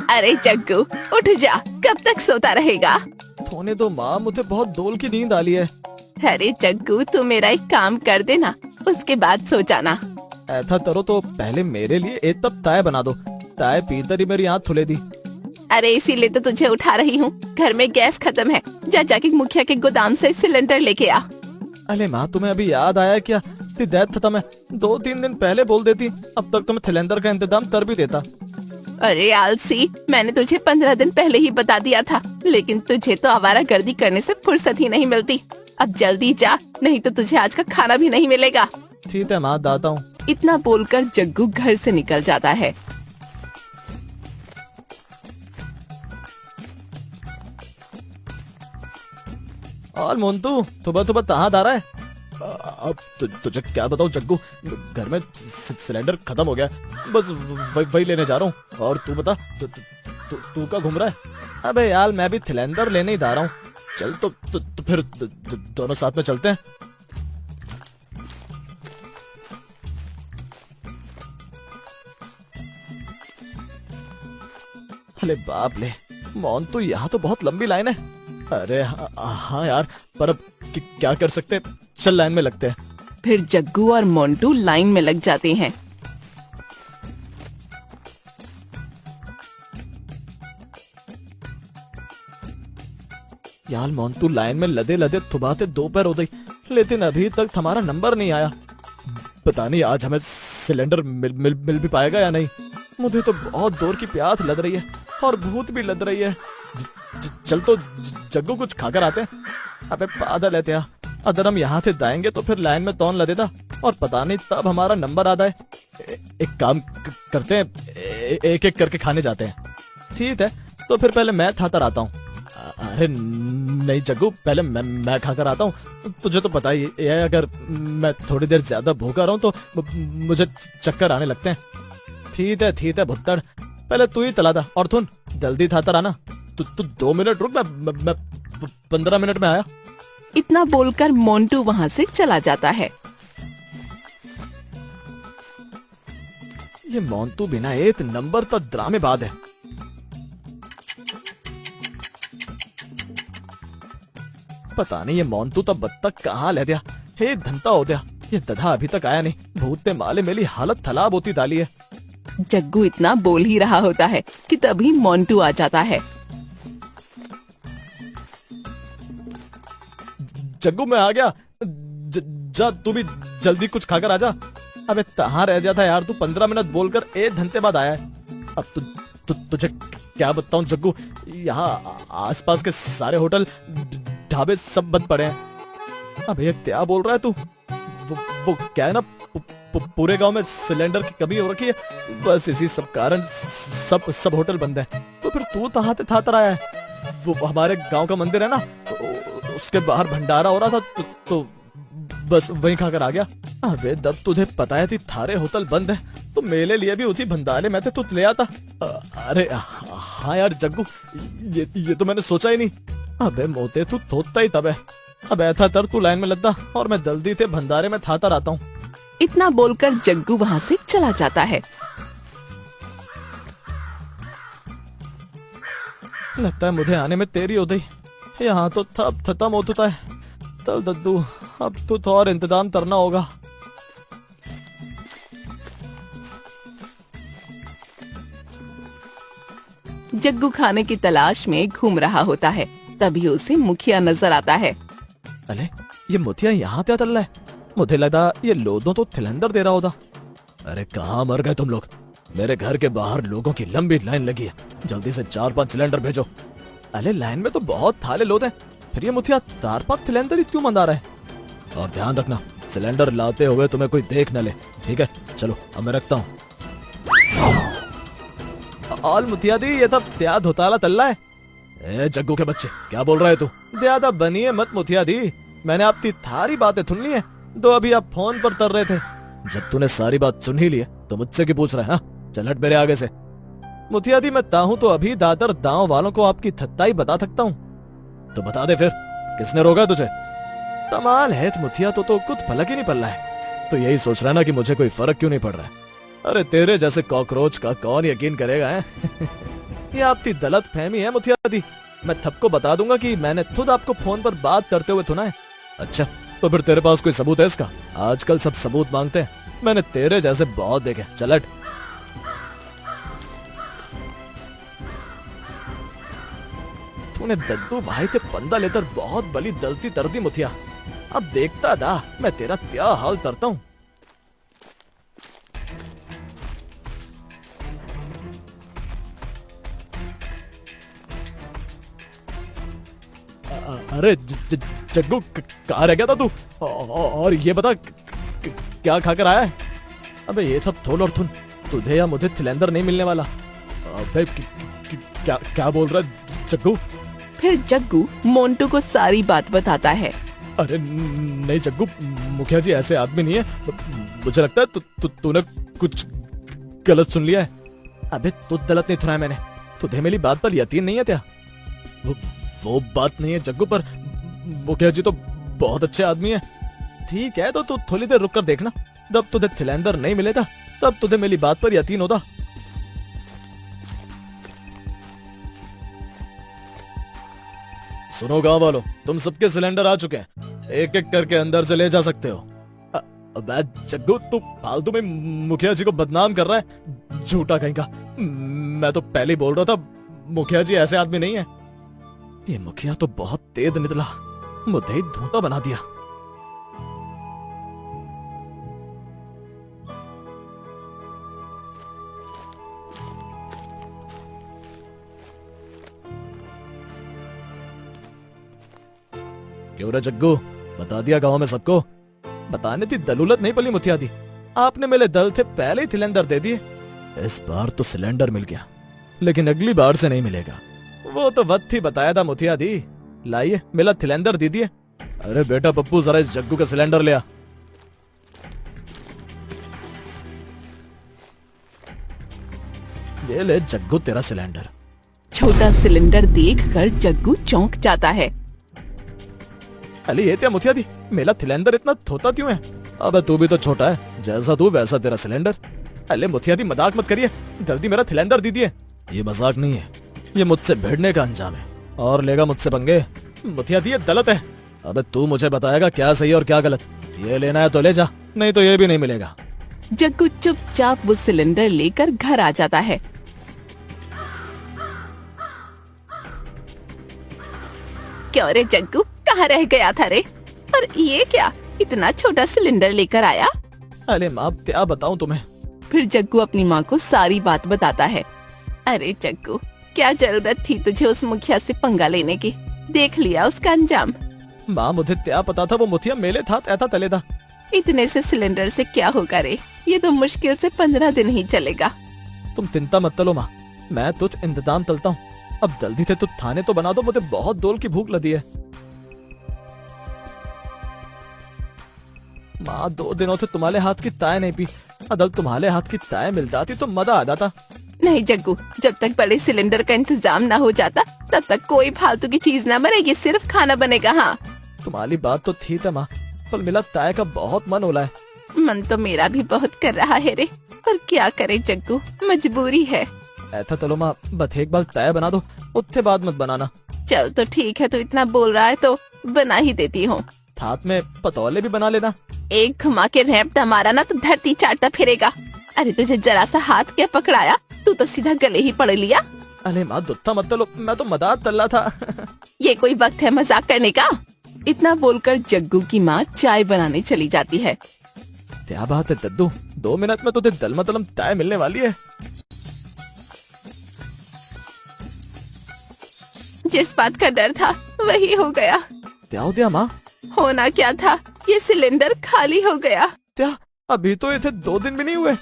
अरे जग्गू उठ जा, कब तक सोता रहेगा? सोने दो माँ, मुझे बहुत दोल की नींद आ रही है। अरे जग्गू तू मेरा एक काम कर देना, उसके बाद सो जाना। ऐसा करो तो पहले मेरे लिए एक कप चाय बना दो। चाय पीकर ही मेरी आँख खुले दी। अरे इसीलिए तो तुझे उठा रही हूँ, घर में गैस खत्म है, जा जाके मुखिया के गोदाम से सिलेंडर लेके आ। अरे माँ, तुम्हें अभी याद आया क्या? गैस खत्म है। 2-3 दिन पहले बोल देती, अब तक तुम्हें सिलेंडर का इंतजाम कर भी देता। अरे आलसी, मैंने तुझे 15 दिन पहले ही बता दिया था, लेकिन तुझे तो आवारागर्दी करने से फुर्सत ही नहीं मिलती। अब जल्दी जा, नहीं तो तुझे आज का खाना भी नहीं मिलेगा। ठीक है माँ, दाता हूँ। इतना बोलकर जग्गू घर से निकल जाता है। और मोन्टू, सुबह सुबह कहाँ जा रहा है? अब तुझे क्या बताऊँ जग्गू, घर में सिलेंडर खत्म हो गया, बस वही लेने जा रहा हूँ। और तू बता, तू क्या घूम रहा है? अबे यार, मैं भी सिलेंडर लेने ही जा रहा हूँ। चल तो फिर दोनों साथ में चलते हैं। अरे बाप ले, मोन्टू, यहाँ तो बहुत लंबी लाइन है। अरे हाँ यार, पर अब क्या कर सकते हैं? चल लाइन में लगते हैं। फिर जग्गू और मोन्टू लाइन में लग जाते हैं। यार मोन्टू, लाइन में लदे लदे थुबाते दोपहर हो गई, लेकिन अभी तक हमारा नंबर नहीं आया। पता नहीं आज हमें सिलेंडर मिल भी पाएगा या नहीं। मुझे तो बहुत जोर की प्यास लग रही है और भूख भी लग रही है। चल तो जग्गू कुछ खाकर आते हैं। अबे पागल है क्या? अगर हम यहाँ से जाएंगे तो फिर लाइन में कौन लगेगा, और पता नहीं तब हमारा नंबर आता है। एक काम करते हैं, एक एक करके खाने जाते हैं। ठीक है, तो फिर पहले मैं खाकर आता हूँ। अरे नहीं जग्गू, पहले मैं खाकर आता हूँ। तुझे तो पता ही है, अगर मैं थोड़ी देर ज्यादा भूखा रहूं तो मुझे चक्कर आने लगते हैं। ठीक है भुट्टड़, पहले तू ही तला था। और सुन, जल्दी खाकर आना। तू 2 मिनट रुक, मैं 15 मिनट में आया। इतना बोलकर मोन्टू वहाँ से चला जाता है। ये मोन्टू बिना एक नंबर का ड्रामेबाज है। पता नहीं ये मोन्टू तो बत्तख कहाँ ले गया। हे धंता हो गया, ये गधा अभी तक आया नहीं। भूत ने माले मेरी हालत खराब होती डाली है। जग्गू इतना बोल ही रहा होता है कि तभी मोन्टू आ जाता है। जग्गू मैं आ गया, जा तू भी जल्दी कुछ खाकर आजा। अबे कहाँ रह जाता यार तू? 15 मिनट बोलकर 1 घंटे बाद आया है। अब तुझे क्या बताऊं जग्गू, यहाँ आसपास के सारे होटल ढाबे सब बंद पड़े हैं। अब ये क्या बोल रहा है तू? वो क्या है ना, पूरे गांव में सिलेंडर की कमी हो रखी है, बस इसी सब कारण सब होटल बंद है। तो फिर तू कहाँ से था आया है? वो हमारे गांव का मंदिर है ना, उसके बाहर भंडारा हो रहा था, तो बस वहीं खाकर आ गया। अबे जब तुझे पता है कि थारे होटल बंद है, तो मेरे लिए भी उसी भंडारे में तू ले आता। अरे हाँ यार जग्गू, ये तो मैंने सोचा ही नहीं। अबे मोते, तू सोचता ही तब है। अब ऐसा तर तू लाइन में लगता और मैं जल्दी से भंडारे में थाता रहता हूँ। इतना बोलकर जग्गू वहाँ से चला जाता है। लगता है मुझे आने में देरी हो गई। यहाँ तो थप खत्म हो चुका है। चल दद्दू, अब तो और इंतजाम करना होगा। जग्गू खाने की तलाश में घूम रहा होता है, तभी उसे मुखिया नजर आता है। अरे ये मुखिया यहाँ क्या कर रहा है? मुझे लगा ये लोगों तो सिलेंडर दे रहा होगा। अरे कहाँ मर गए तुम लोग? मेरे घर के बाहर लोगों की लंबी लाइन लगी है, जल्दी से 4-5 सिलेंडर भेजो। अरे लाइन में तो बहुत थाले लोग हैं, फिर ये मुखिया 4-5 सिलेंडर ही क्यों मंगा रहा है? और ध्यान रखना, सिलेंडर लाते हुए तुम्हें कोई देख न ले, ठीक है? चलो अब मैं रखता हूँ। ऑल मुखिया दी, ये सब त्याद होताला तल्ला है। ए जग्गू के बच्चे, क्या बोल रहे तू? ज्यादा बनिए मत मुखिया दी, मैंने आपकी थारी बातें सुन ली है। तो अभी आप फोन पर कर रहे थे। जब तूने सारी बात सुन ही ली है तो मुझसे क्यों पूछ रहा है? हाँ चल हट मेरे आगे से। मुखिया दी मैं चाहूँ तो अभी दादर गांव वालों को आपकी थत्ताई बता सकता हूँ। तो बता दे फिर, किसने रोका तुझे? कमाल है मुखिया, तो कुछ फलक ही नहीं पड़ रहा है। तो यही सोच रहा है ना कि मुझे कोई फर्क क्यों नहीं पड़ रहा है? अरे तेरे जैसे कॉकरोच का कौन यकीन करेगा है? ये आपकी गलत फहमी है मुखिया दी। मैं सबको बता दूंगा कि मैंने खुद आपको फोन पर बात करते हुए सुना है। अच्छा, तो फिर तेरे पास कोई सबूत है इसका? आजकल सब सबूत मांगते हैं, मैंने तेरे जैसे बहुत देखे। चल हट। तूने दद्दू भाई से पंदा लेकर बहुत बड़ी गलती कर दी मुखिया। अब देखता था मैं तेरा क्या हाल करता हूँ। अरे जग्गू, कहाँ रह गया था तू? और ये बता क्या खाकर आया है? अबे ये सब थोल और थुन, तुझे या मुझे सिलेंडर नहीं मिलने वाला। अबे क्या क्या बोल रहा है जग्गू? फिर जग्गू मोंटू को सारी बात बताता है। अरे नहीं जग्गू, मुखिया जी ऐसे आदमी नहीं है। मुझे लगता है तूने कुछ गलत सुन लिया है। अबे तू गलत नहीं सुना है मैंने। तुझे मेरी बात पर यकीन नहीं है क्या? वो बात नहीं है जग्गू, पर मुखिया जी तो बहुत अच्छे आदमी है। ठीक है, तो तू थोड़ी देर रुक कर देखना, जब तुझे सिलेंडर नहीं मिलेगा तब तुझे मेरी बात पर यकीन होता। सुनो गांव वालों, तुम सबके सिलेंडर आ चुके हैं, एक एक करके अंदर से ले जा सकते हो। अबे जग्गू, तू फालतू में मुखिया जी को बदनाम कर रहा है, झूठा कहीं का। मैं तो पहले ही बोल रहा था मुखिया जी ऐसे आदमी नहीं है। ये मुखिया तो बहुत तेज निकला, मुझे ही धूता बना दिया। क्यों रे जग्गू, बता दिया गांव में सबको? बताने की दलूलत नहीं पली मुखिया दी, आपने मेरे दल थे पहले ही सिलेंडर दे दिए। इस बार तो सिलेंडर मिल गया, लेकिन अगली बार से नहीं मिलेगा। वो तो वक्त ही बताया था मुखिया दी। लाइए मेरा सिलेंडर दे दिए। अरे बेटा पप्पू, जरा इस जग्गू का सिलेंडर ले आ। ये ले जग्गू तेरा सिलेंडर। छोटा सिलेंडर देखकर जग्गू चौंक जाता है। अरे ये क्या मुखिया दी, मेरा सिलेंडर इतना छोटा क्यों है? अबे तू भी तो छोटा है, जैसा तू वैसा तेरा सिलेंडर। अरे मुखिया दी मजाक मत करिए, जल्दी मेरा सिलेंडर दीजिए। ये मजाक नहीं है, ये मुझसे भिड़ने का अंजाम है। और लेगा मुझसे पंगे? मुखिया दी ये गलत है। अबे तू मुझे बताएगा क्या सही और क्या गलत। ये लेना है तो ले जा, नहीं तो ये भी नहीं मिलेगा। जग्गू चुपचाप वो सिलेंडर लेकर घर आ जाता है। क्यों रे जग्गू, कहाँ रह गया था रे? और ये क्या, इतना छोटा सिलेंडर लेकर आया? अरे माँ, क्या बताऊं तुम्हें। फिर जग्गू अपनी माँ को सारी बात बताता है। अरे जग्गू, क्या जरूरत थी तुझे उस मुखिया से पंगा लेने की? देख लिया उसका अंजाम। माँ मुझे क्या पता था वो मुखिया मेले था ऐसा तले था। इतने से सिलेंडर से क्या होगा रे, ये तो मुश्किल से 15 दिन ही चलेगा। तुम चिंता मत तलो माँ, मैं तुझ इंतजाम चलता हूँ। अब जल्दी से तुझ थाने तो बना दो, मुझे बहुत दोल की भूख लगी है। माँ 2 दिनों से तुम्हारे हाथ की चाय नहीं पी, अदल तुम्हारे हाथ की चाय मिल जाती तो मजा आ जाता। नहीं जग्गू, जब तक बड़े सिलेंडर का इंतजाम ना हो जाता तब तक कोई फालतू की चीज ना बनेगी, सिर्फ खाना बनेगा। हाँ तुम्हारी बात तो ठीक है माँ, पर मेरा चाय का बहुत मन हो रहा है। मन तो मेरा भी बहुत कर रहा है रे, पर क्या करे जग्गू, मजबूरी है। ऐसा चलो माँ, बस एक बार चाय बना दो, उसके बाद मत बनाना। चल तो ठीक है, तू इतना बोल रहा है तो बना ही देती हूँ। साथ में पतौले भी बना लेना। एक घुमा के रैंप न मारा ना तो धरती चाटता फिरेगा। अरे तुझे जरा सा हाथ क्या पकड़ाया, तू तो सीधा गले ही पड़ लिया। अरे माँ दुत्ता मत लो, मैं तो मजाक कर रहा था। ये कोई वक्त है मजाक करने का? इतना बोलकर जग्गू की माँ चाय बनाने चली जाती है। क्या बात है दद्दू, 2 मिनट में तुझे दलमतलम चाय मिलने वाली है। जिस बात का डर था वही हो गया। क्या हो गया माँ? होना क्या था, ये सिलेंडर खाली हो गया। क्या अभी तो इसे 2 दिन भी नहीं हुए?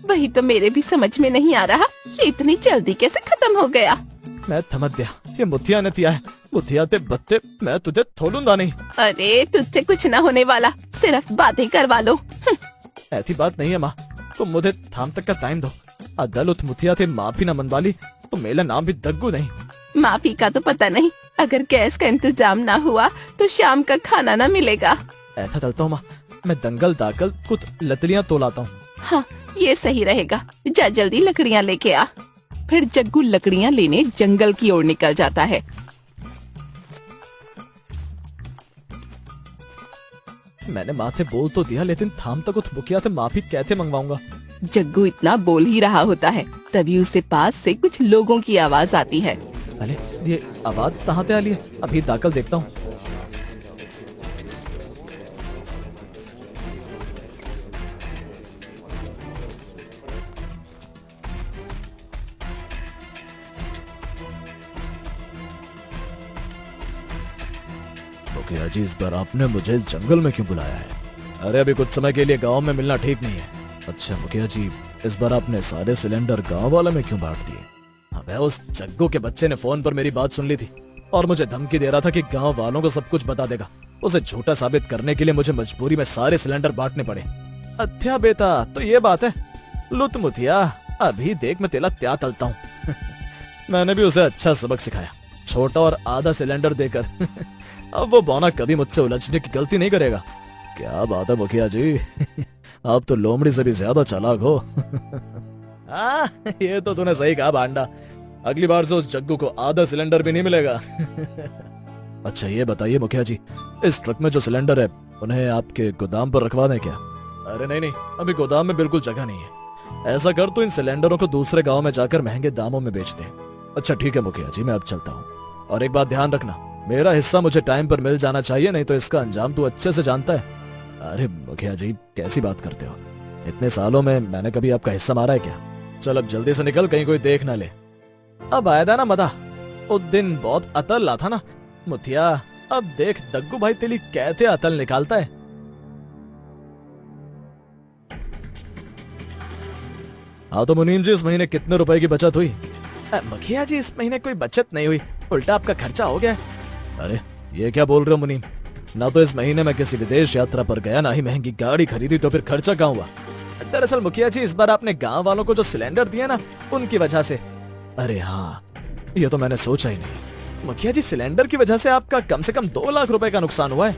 वही तो मेरे भी समझ में नहीं आ रहा, ये इतनी जल्दी कैसे खत्म हो गया। मैं समझ गया, ये मुखिया ने किया है। मुखिया ते बत्ते, मैं तुझे छोड़ूंगा नहीं। अरे तुझसे कुछ न होने वाला, सिर्फ बातें करवा लो। ऐसी बात नहीं है माँ, तुम मुझे थाम तक का टाइम दो। अदल उस मुखिया से माफी न मनवा ली तो मेरा नाम भी दग्गू नहीं। माफी का तो पता नहीं, अगर गैस का इंतजाम ना हुआ तो शाम का खाना ना मिलेगा। ऐसा चलता हूँ माँ, मैं दंगल दाखल कुछ लकड़ियाँ तोलाता हूँ। हाँ ये सही रहेगा, जा जल्दी लकड़ियाँ लेके आ। फिर जग्गू लकड़ियाँ लेने जंगल की ओर निकल जाता है। मैंने माँ से बोल तो दिया, लेकिन थाम तक उस मुखिया से माफी कैसे मंगवाऊंगा। जग्गू इतना बोल ही रहा होता है, तभी उसके पास से कुछ लोगों की आवाज आती है। अरे ये आवाज कहाँ से आ रही है? अभी दाखिल देखता हूँ। मुखिया जी, इस बार आपने मुझे इस जंगल में क्यों बुलाया है? अरे अभी कुछ समय के लिए गांव में मिलना ठीक नहीं है। अच्छा मुखिया जी, इस बार आपने सारे सिलेंडर गांव वाले में क्यों बांट दिए? अबे उस जग्गू के बच्चे ने फोन पर मेरी बात सुन ली थी और मुझे धमकी दे रहा था कि गांव वालों को सब कुछ बता देगा। उसे झूठा साबित करने के लिए मुझे मजबूरी में सारे सिलेंडर बांटने पड़े। अच्छा बेटा, तो ये बात है। लुत मुखिया, अभी देख मैं तेला क्या तलता हूँ। मैंने भी उसे अच्छा सबक सिखाया, छोटा और आधा सिलेंडर देकर। अब वो बौना कभी मुझसे उलझने की गलती नहीं करेगा। क्या बात है मुखिया जी, आप तो लोमड़ी से भी ज्यादा चालाक हो। ये तो तूने सही कहा भांडा। अगली बार से उस जग्गू को आधा सिलेंडर भी नहीं मिलेगा। अच्छा ये बताइए मुखिया जी, इस ट्रक में जो सिलेंडर है उन्हें आपके गोदाम पर रखवा दें क्या? अरे नहीं नहीं, अभी गोदाम में बिल्कुल जगह नहीं है। ऐसा कर तो इन सिलेंडरों को दूसरे गांव में जाकर महंगे दामों में बेच दे। अच्छा ठीक है मुखिया जी, मैं अब चलता हूँ। और एक बात ध्यान रखना, मेरा हिस्सा मुझे टाइम पर मिल जाना चाहिए, नहीं तो इसका अंजाम तू अच्छे से जानता है। अरे मुखिया जी, कैसी बात करते हो? इतने सालों में मैंने कभी आपका हिस्सा मारा है क्या? चल अब जल्दी से निकल, कहीं कोई देख ना ले। अब आया था ना मदा, उस दिन बहुत अतल ला था ना मुखिया। अब देख दग्गू भाई तेली कैसे अतल निकालता है। हाँ तो मुनीम जी, इस महीने कितने रुपए की बचत हुई? मुखिया जी, इस महीने कोई बचत नहीं हुई, उल्टा आपका खर्चा हो गया। अरे ये क्या बोल रहे हो मुनीम? ना तो इस महीने में किसी विदेश यात्रा पर गया, ना ही महंगी गाड़ी खरीदी, तो फिर खर्चा कहाँ हुआ? दरअसल मुखिया जी, इस बार आपने गांव वालों को जो सिलेंडर दिया ना, उनकी वजह से। अरे हाँ, ये तो मैंने सोचा ही नहीं। मुखिया जी, सिलेंडर की वजह से आपका कम से कम 2 लाख रुपए का नुकसान हुआ है।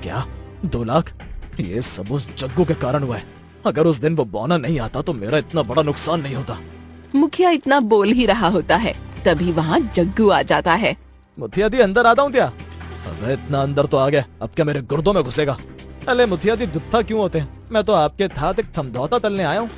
क्या 2 लाख? ये सब उस जग्गू के कारण हुआ है। अगर उस दिन वो बौना नहीं आता तो मेरा इतना बड़ा नुकसान नहीं होता। मुखिया इतना बोल ही रहा होता है, तभी वहाँ जग्गू आ जाता है। मुखिया दी, अंदर आता हूँ क्या? अबे इतना अंदर तो आ गया, अब क्या मेरे गुर्दों में घुसेगा? अरे मुखिया दी, दुत्था क्यों होते हैं? मैं तो आपके था एक समझौता तलने आया हूँ।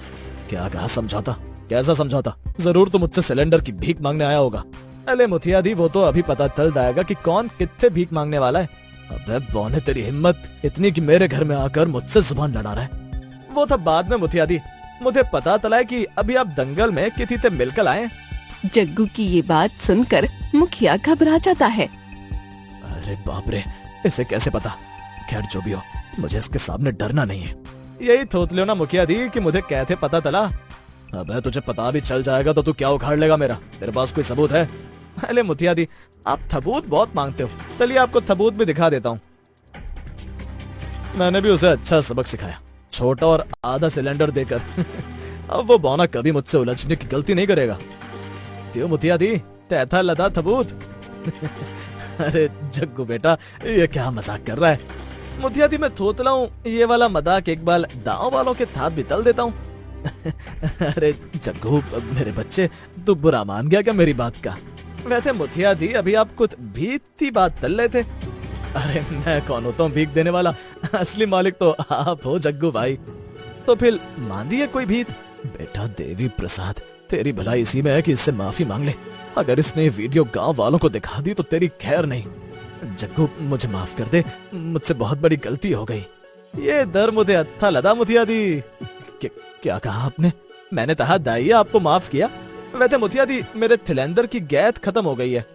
क्या कहा समझौता? कैसा समझौता? जरूर तो मुझसे सिलेंडर की भीख मांगने आया होगा। अरे मुखिया दी, वो तो अभी पता चल जाएगा कि कौन कितने भीख मांगने वाला है। अबे बौने, तेरी हिम्मत इतनी कि मेरे घर में आकर मुझसे जुबान लड़ा रहा है। वो था बाद में मुखिया दी, मुझे पता चला है कि अभी आप दंगल में किसी से मिलकर आए। जग्गू की ये बात सुनकर मुखिया घबरा जाता है। अरे बाप रे, इसे कैसे पता? खैर जो भी हो, मुझे इसके सामने डरना नहीं है। यही थोत लो ना मुखिया दी कि मुझे कैसे पता चला। अबे तुझे पता भी चल जाएगा तो तू क्या उखाड़ लेगा मेरा? तेरे पास कोई सबूत है? अरे मुखिया दी, आप सबूत बहुत मांगते हो, चलिए आपको सबूत भी दिखा देता हूँ। मैंने भी उसे अच्छा सबक सिखाया, छोटा और आधा सिलेंडर देकर। अब वो बौना कभी मुझसे उलझने की गलती नहीं करेगा। क्यों मुखिया दी, तैथा लदा सबूत? अरे जग्गू बेटा, ये क्या मजाक कर रहा है? मुखिया दी, मैं थोतला हूँ, ये वाला मजाक एक बार गाँव वालों के साथ भी तल देता हूँ। अरे जग्गू मेरे बच्चे, तू बुरा मान गया क्या मेरी बात का? वैसे मुखिया दी, अभी आप कुछ भीख की बात चल रहे थे। अरे मैं कौन होता हूँ भीख देने वाला? असली मालिक तो आप हो जग्गू भाई। तो फिर मान दिए कोई भीख? बेटा देवी प्रसाद, तेरी भलाई इसी में है कि इससे माफी मांग ले। अगर इसने ये वीडियो गांव वालों को दिखा दी तो तेरी खैर नहीं। जग्गू मुझे माफ कर दे, मुझसे बहुत बड़ी गलती हो गई। ये डर मुझे अच्छा लगा मुखिया दी। क्या कहा आपने? मैंने कहा दाइया आपको माफ किया। वैसे मुखिया दी, मेरे सिलेंडर की गैस खत्म हो गई है।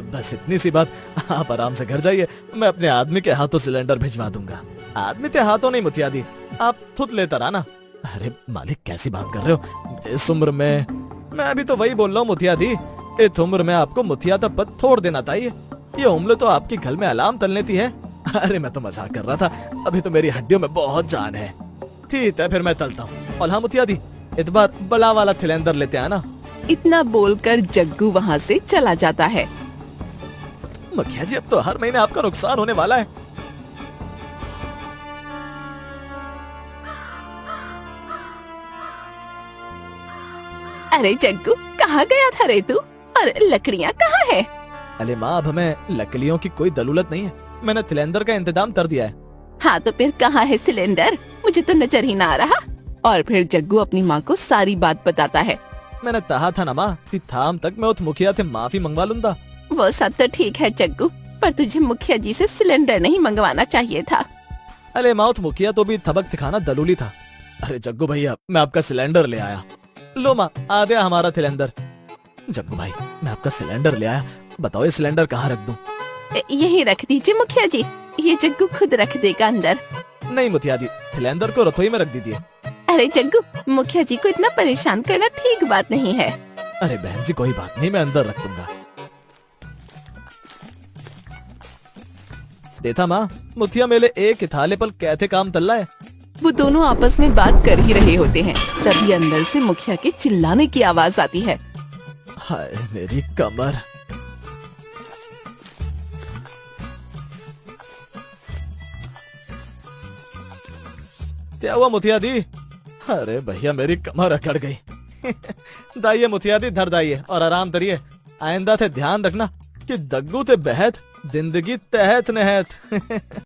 बस इतनी सी बात, आप आराम से घर जाइए, मैं अपने आदमी के हाथों सिलेंडर भिजवा दूंगा। आदमी के हाथों नहीं मुखिया दी, आप खुद लेकर आना। अरे मालिक, कैसी बात कर रहे हो? इस उम्र में? मैं अभी तो वही बोल रहा हूँ मुखिया दी, इस उम्र में आपको मुखिया का पद छोड़ देना चाहिए। ये उम्र तो आपकी घर में अलार्म तलने थी है। अरे मैं तो मजाक कर रहा था, अभी तो मेरी हड्डियों में बहुत जान है। ठीक है फिर मैं चलता हूँ। और हाँ मुखिया दी, इस बार बड़ा वाला सिलेंडर लेते आना। इतना बोलकर जग्गू वहाँ से चला जाता है। मुखिया जी, अब तो हर महीने आपका नुकसान होने वाला है। अरे जग्गू, कहाँ गया था रे तू? और लकड़ियाँ कहाँ है? अरे माँ, अब हमें लकड़ियों की कोई जरूरत नहीं है, मैंने सिलेंडर का इंतजाम कर दिया है। हाँ तो फिर कहाँ है सिलेंडर? मुझे तो नजर ही ना आ रहा। और फिर जग्गू अपनी माँ को सारी बात बताता है। मैंने कहा था ना माँ कि थाम तक मैं उस मुखिया से माफी मंगवा लूंगा। वो सब तो ठीक है जग्गू, पर तुझे मुखिया जी से सिलेंडर नहीं मंगवाना चाहिए था। अरे माँ, उस मुखिया तो भी सबक सिखाना दलूली था। अरे जग्गू भैया, मैं आपका सिलेंडर ले आया। लो माँ, आ गया हमारा सिलेंडर। जग्गू भाई, मैं आपका सिलेंडर ले आया, बताओ ये सिलेंडर कहाँ रख दूं? यही रख दीजिए मुखिया जी, ये जग्गू खुद रख देगा अंदर। नहीं मुखिया जी, सिलेंडर को रसोई में रख दीजिए। अरे जग्गू, मुखिया जी को इतना परेशान करना ठीक बात नहीं है। अरे बहन जी, कोई बात नहीं, मैं अंदर रख दूंगा। देखा माँ, मुखिया मेले एक ही थाले पर कैसे काम चल रहा है। वो दोनों आपस में बात कर ही रहे होते हैं, तभी अंदर से मुखिया के चिल्लाने की आवाज आती है। हाय मेरी कमर। क्या हुआ मुखिया दी? अरे भैया, मेरी कमर अकड़ गई। दाइए मुखिया दी, धर दाइए और आराम करिए। आइंदा से ध्यान रखना कि दग्गू से बेहद जिंदगी तहत नहत।